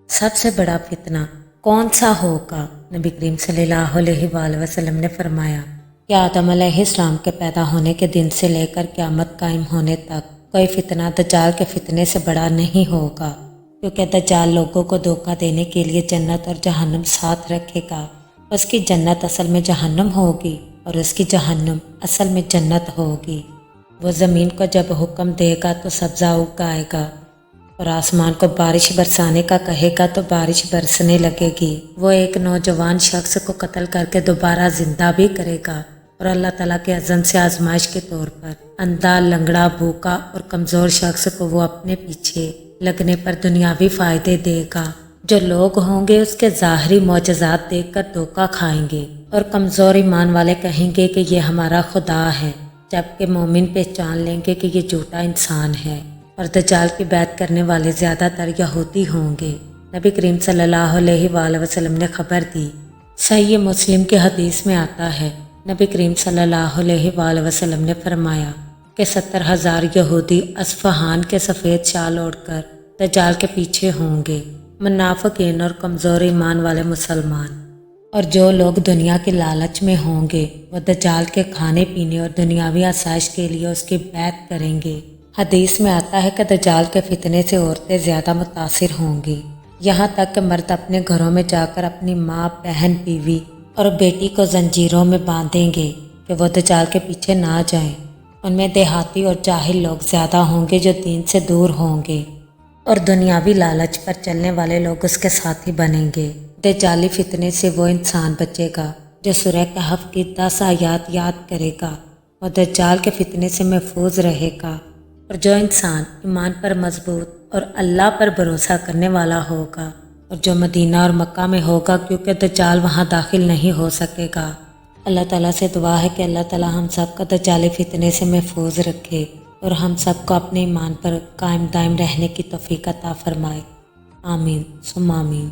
سب سے بڑا فتنہ کون سا ہوگا؟ نبی کریم صلی اللہ علیہ وآلہ وسلم نے فرمایا کہ آدم علیہ السلام کے پیدا ہونے کے دن سے لے کر قیامت قائم ہونے تک کوئی فتنہ دجال کے فتنے سے بڑا نہیں ہوگا، کیونکہ دجال لوگوں کو دھوکہ دینے کے لیے جنت اور جہنم ساتھ رکھے گا۔ اس کی جنت اصل میں جہنم ہوگی اور اس کی جہنم اصل میں جنت ہوگی۔ وہ زمین کو جب حکم دے گا تو سبزہ اگائے گا، اور آسمان کو بارش برسانے کا کہے گا تو بارش برسنے لگے گی۔ وہ ایک نوجوان شخص کو قتل کر کے دوبارہ زندہ بھی کرے گا، اور اللہ تعالیٰ کے اذن سے آزمائش کے طور پر اندھا، لنگڑا، بھوکا اور کمزور شخص کو وہ اپنے پیچھے لگنے پر دنیاوی فائدے دے گا۔ جو لوگ ہوں گے اس کے ظاہری معجزات دیکھ کر دھوکہ کھائیں گے، اور کمزور ایمان والے کہیں گے کہ یہ ہمارا خدا ہے، جبکہ مومن پہچان لیں گے کہ یہ جھوٹا انسان ہے۔ اور دجال کی بیعت کرنے والے زیادہ تر یہودی ہوں گے۔ نبی کریم صلی اللہ علیہ وآلہ وسلم نے خبر دی۔ صحیح مسلم کی حدیث میں آتا ہے، نبی کریم صلی اللہ علیہ وآلہ وسلم نے فرمایا کہ 70,000 یہودی اصفہان کے سفید شال اوڑھ کر دجال کے پیچھے ہوں گے، منافقین اور کمزور ایمان والے مسلمان۔ اور جو لوگ دنیا کے لالچ میں ہوں گے وہ دجال کے کھانے پینے اور دنیاوی آسائش کے لیے اس کی بیعت کریں گے۔ حدیث میں آتا ہے کہ دجال کے فتنے سے عورتیں زیادہ متاثر ہوں گی، یہاں تک کہ مرد اپنے گھروں میں جا کر اپنی ماں، بہن، بیوی اور بیٹی کو زنجیروں میں باندھیں گے کہ وہ دجال کے پیچھے نہ جائیں۔ ان میں دیہاتی اور جاہل لوگ زیادہ ہوں گے جو دین سے دور ہوں گے، اور دنیاوی لالچ پر چلنے والے لوگ اس کے ساتھی بنیں گے۔ دجالی فتنے سے وہ انسان بچے گا جو سورہ کہف کی 10 آیات یاد کرے گا، وہ دجال کے فتنے سے محفوظ رہے گا۔ اور جو انسان ایمان پر مضبوط اور اللہ پر بھروسہ کرنے والا ہوگا، اور جو مدینہ اور مکہ میں ہوگا کیونکہ دجال وہاں داخل نہیں ہو سکے گا۔ اللہ تعالیٰ سے دعا ہے کہ اللہ تعالیٰ ہم سب کا دجالی فتنے سے محفوظ رکھے اور ہم سب کو اپنے ایمان پر قائم دائم رہنے کی توفیق عطا فرمائے۔ آمین ثم آمین۔